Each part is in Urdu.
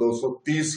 230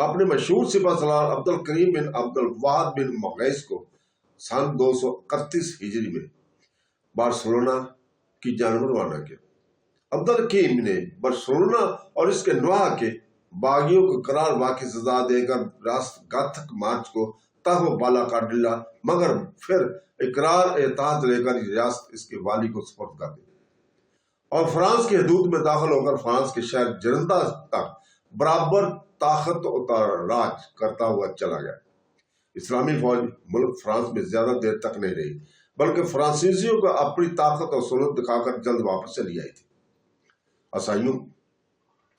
اپنے مشہور سپہ سالار عبد الکریم بن عبد الواحد بن مغیث کو سن 231 ہجری میں بارسلونا کی جانب روانہ کیا۔ عبد الحکیم نے بارسلونا اور اس کے نواح کے باغیوں کو قرار واقعی سزا دے کر راست گاتھک مارچ کو تاہو بالا کر ڈلا، مگر پھر اقرار اطاعت لے کر ریاست اس کے والی کو سپرد کر دی اور فرانس کی حدود میں داخل ہو کر فرانس کے شہر جرندہ تک برابر طاقت و راج کرتا ہوا چلا گیا۔ اسلامی فوج ملک فرانس میں زیادہ دیر تک نہیں رہی، بلکہ فرانسیسیوں کو اپنی طاقت اور سلطنت دکھا کر جلد واپس چلی آئی تھی۔ عیسائیوں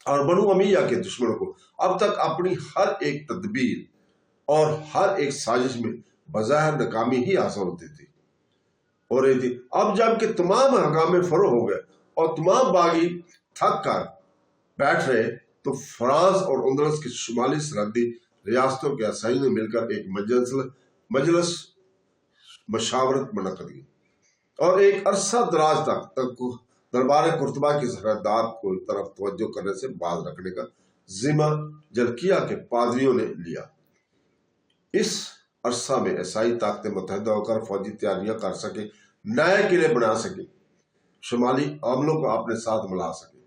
اور بنو امیہ کے دشمنوں کو اب تک اپنی ہر ایک تدبیر اور ہر ایک سازش میں بظاہر ناکامی ہی حاصل ہوتی تھی ہو رہی تھی۔ اب جب کہ تمام حکام فرو ہو گئے اور تمام باغی تھک کر بیٹھ رہے تو فرانس اور اندلس کی شمالی سرحدی ریاستوں کے عیسائیوں نے مل کر ایک مجلس مشاورت منعقد کی اور ایک عرصہ دراز تک دربار قرطبہ کی سرحدات کو طرف توجہ کرنے سے باز رکھنے کا ذمہ جلکیہ کے پادریوں نے لیا۔ اس عرصہ میں عیسائی طاقتیں متحدہ ہو کر فوجی تیاریاں کر سکیں، نئے قلعے بنا سکیں، شمالی عملوں کو اپنے ساتھ ملا سکیں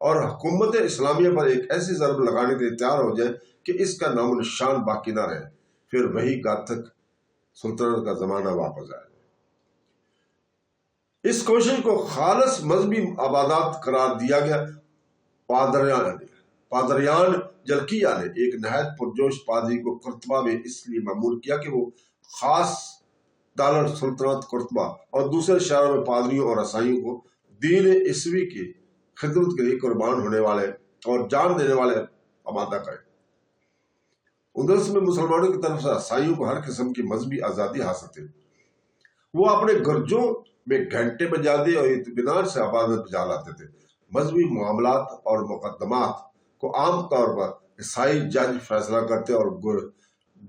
اور حکومت اسلامیہ پر ایک ایسی ضرب لگانے کے لیے تیار ہو جائے کہ اس کا نام و نشان باقی نہ رہے، پھر وہی گاتھک سلطنت کا زمانہ واپس آئے۔ اس کوشش کو خالص مذہبی عبادات قرار دیا گیا۔ پادریان جلکیہ نے ایک نہایت پرجوش پادری کو قرطبہ میں اس لیے مأمور کیا کہ وہ خاص دار سلطنت قرطبہ اور دوسرے شہروں میں پادریوں اور عیسائیوں کو دین عیسوی کی خدمت کے لیے قربان ہونے والے اور جان دینے والے آمادہ کرے۔ اندلس میں مسلمانوں کی طرف سے عیسائیوں کو ہر قسم کی مذہبی آزادی حاصل تھی۔ وہ اپنے گرجوں میں گھنٹے بجاتے اور اطمینان سے عبادت بجا لاتے تھے۔ مذہبی معاملات اور مقدمات کو عام طور پر عیسائی جج فیصلہ کرتے اور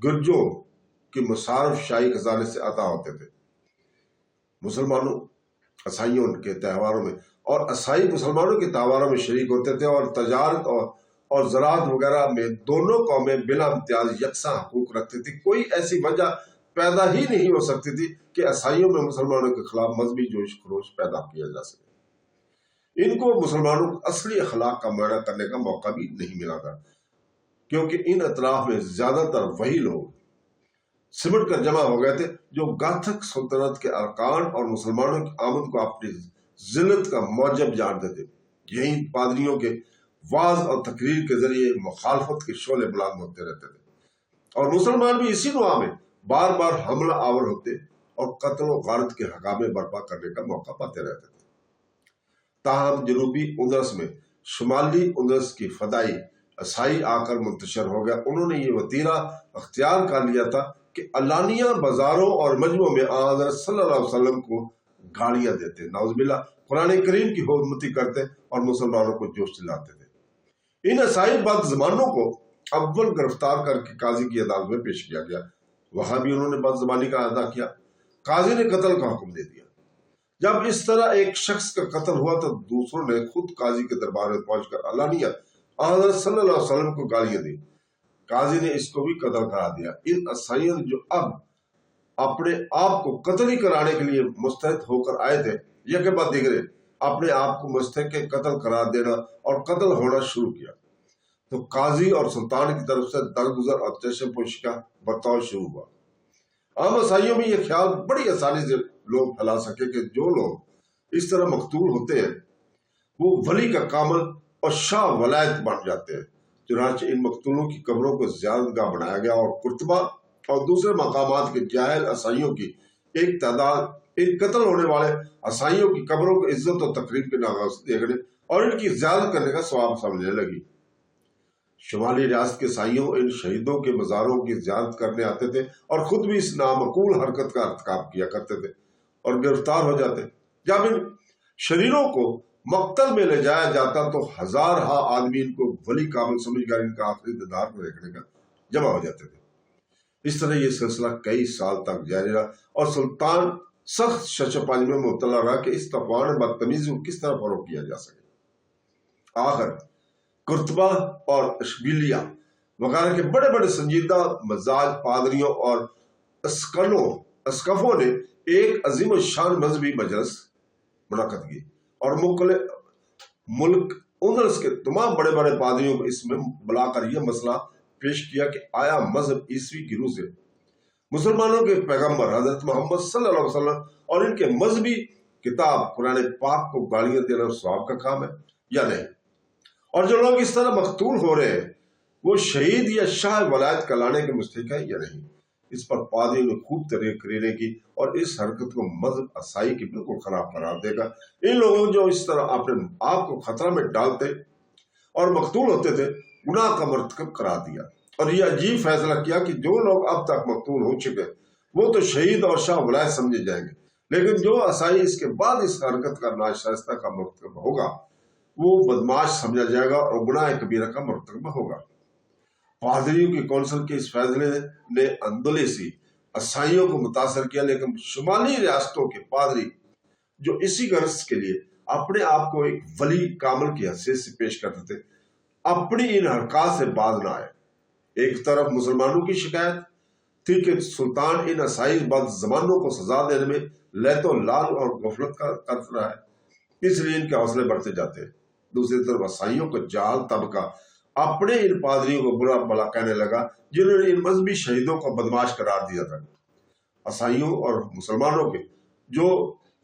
گرجوں کی مصارف شاہی خزانے سے عطا ہوتے تھے۔ مسلمانوں عیسائیوں کے تہواروں میں اور عیسائی مسلمانوں کے تہواروں میں شریک ہوتے تھے اور تجارت اور زراعت وغیرہ میں دونوں قومیں بلا امتیاز یکساں حقوق رکھتی تھی۔ کوئی ایسی وجہ پیدا ہی نہیں ہو سکتی تھی کہ عیسائیوں میں مسلمانوں کے خلاف مذہبی جوش خروش پیدا کیا جا سکے۔ ان کو مسلمانوں کو اصلی اخلاق کا معائنہ کرنے کا موقع بھی نہیں ملا تھا، کیونکہ ان اطراف میں زیادہ تر وہی لوگ سمٹ کر جمع ہو گئے تھے جو گاتھک سلطنت کے ارکان اور مسلمانوں کی آمد کو اپنی ذلت کا موجب جانتے تھے۔ یہی پادریوں کے وعظ اور تقریر کے ذریعے مخالفت کے شعلے بلند ہوتے رہتے تھے اور مسلمان بھی اسی نوع میں بار بار حملہ آور ہوتے اور قتل و غارت کے حکامے برپا کرنے کا موقع پاتے رہتے تھے۔ تاہم جنوبی اندلس میں شمالی اندلس کی فدائی عیسائی آ کر منتشر ہو گیا۔ انہوں نے یہ وتیرہ اختیار کر لیا تھا کہ علانیہ بازاروں اور مجمعوں میں حضرت صلی اللہ علیہ وسلم کو گالیاں دیتے، نعوذ باللہ قرآن کریم کی حرمتی کرتے اور مسلمانوں کو جوش دلاتے تھے۔ ان عیسائی بد زمانوں کو اول گرفتار کر کے قاضی کی عدالت میں پیش کیا گیا۔ وہاں بھی انہوں نے بد زبانی کا ادا کیا، قاضی نے قتل کا حکم دے دیا۔ جب اس طرح ایک شخص کا قتل ہوا تو دوسروں نے خود قاضی کے دربار میں پہنچ کر علانیہ حضرت صلی اللہ علیہ وسلم کو گالیاں دی۔ قاضی نے اس کو بھی قتل کرا دیا۔ ان عیسائیوں جو اب اپنے آپ کو قتل ہی کرانے کے لیے مستعد ہو کر آئے تھے، یکے بعد دیگرے اپنے آپ کو مستحق قتل قرار دینا اور قتل ہونا شروع کیا، تو قاضی اور سلطان کی طرف سے درگزر اور چشم پوشی کا برتاؤ شروع ہوا۔ عام عیسائیوں میں یہ خیال بڑی آسانی سے لوگ پھیلا سکے کہ جو لوگ اس طرح مقتول ہوتے ہیں وہ ولی کا کامل اور شاہ ولایت بن جاتے ہیں۔ چنانچہ ان مقتولوں کی قبروں کو زیارت گاہ بنایا گیا اور قرطبہ اور دوسرے مقامات کے جاہل عیسائیوں کی ایک تعداد ان قتل ہونے والے عیسائیوں کی قبروں کو عزت و تقریب کے نام سے دیکھنے اور ان کی زیارت کرنے کا ثواب سمجھنے لگی۔ شمالی ریاست کے عیسائیوں ان شہیدوں کے مزاروں کی زیارت کرنے آتے تھے اور خود بھی اس نامعقول حرکت کا ارتکاب کیا کرتے تھے اور گرفتار ہو جاتے۔ جب ان شریروں کو مقتل میں لے جایا جاتا تو ہزارہا آدمی ان کو ولی کامل سمجھ کر ان کا آخری دیدار کو دیکھنے کا جمع ہو جاتے تھے۔ اس طرح یہ سلسلہ کئی سال تک جاری رہا اور سلطان سخت ششپانج میں مبتلا رہا کہ اس تفوان بدتمیزی کو کس طرح فروغ کیا جا سکے۔ آخر قرطبہ اور اشبیلیہ وغیرہ کے بڑے بڑے سنجیدہ مزاج پادریوں اور اسکفوں نے ایک عظیم الشان مذہبی مجلس منعقد کی اور ملک اندلس کے تمام بڑے بڑے پادریوں کو اس میں بلا کر یہ مسئلہ پیش کیا کہ آیا مذہب عیسوی گرو سے مسلمانوں کے پیغمبر حضرت محمد صلی اللہ علیہ وسلم اور ان کے مذہبی کتاب قرآن پاک کو گالیاں دینا ثواب کا کام ہے یا نہیں؟ اور جو لوگ اس طرح مقتول ہو رہے ہیں وہ شہید یا شاہ ولایت کلانے کے مستحق ہے یا نہیں؟ اس پر پادری نے خوب تقریریں کی اور اس حرکت کو مذہب عیسائی کی بالکل خراب قرار دے گا۔ ان لوگوں جو اس طرح اپنے آپ کو خطرہ میں ڈالتے اور مقتول ہوتے تھے گناہ کا مرتکب قرار دیا اور یہ عجیب فیصلہ کیا کہ جو لوگ اب تک مقتول ہو چکے وہ تو شہید اور شاہ ولایت سمجھے جائیں گے، لیکن جو عیسائی اس کے بعد اس حرکت کا ناشائستہ کا مرتکب ہوگا وہ بدماش سمجھا جائے گا اور گناہ کبیرہ کا مرتکب ہوگا۔ پادریوں کی کونسل کے اس فیصلے نے اندلسی عیسائیوں کو متاثر کیا، لیکن شمالی ریاستوں کے پادری جو اسی غرض کے لیے اپنے آپ کو ایک ولی کامل کی حیثیت سے پیش کرتے تھے اپنی ان حرکات سے باز نہ آئے۔ ایک طرف مسلمانوں کی شکایت تھی کہ سلطان ان عیسائی بد زمانوں کو سزا دینے میں لیت و لال اور غفلت کر رہا ہے، اس لیے ان کے حوصلے بڑھتے جاتے ہیں۔ دوسری طرف عیسائیوں کو جاہل طبقہ اپنے ان پادریوں کو برا بھلا کہنے لگا جنہوں نے ان مذہبی شہیدوں کو بدماش قرار دیا تھا۔ عیسائیوں اور مسلمانوں کے جو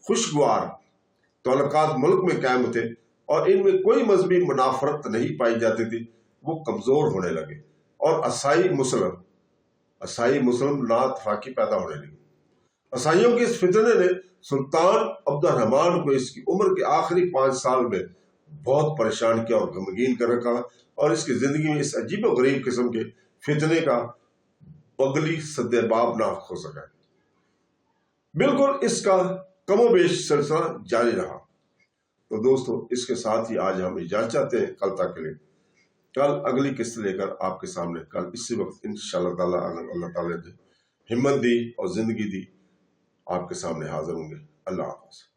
خوشگوار تعلقات ملک میں قائم تھے اور ان میں کوئی مذہبی منافرت نہیں پائی جاتی تھی وہ کمزور ہونے لگے اور عیسائی مسلم ناتفاقی پیدا ہونے لگی۔ عیسائیوں کے اس فتنے نے سلطان عبد الرحمن کو اس کی عمر کے آخری 5 سال میں بہت پریشان کیا اور غمگین کر رکھا اور اس کی زندگی میں اس عجیب و غریب قسم کے فتنے کا بغلی سدباب نہ ہو سکا۔ بالکل اس کا کم و بیش سلسلہ جاری رہا۔ تو دوستو اس کے ساتھ ہی آج ہم اجازت چاہتے ہیں کل تک کے لیے۔ کل اگلی قسط لے کر آپ کے سامنے کل اسی وقت انشاءاللہ تعالیٰ اگر اللہ تعالیٰ نے ہمت دی اور زندگی دی آپ کے سامنے حاضر ہوں گے۔ اللہ حافظ۔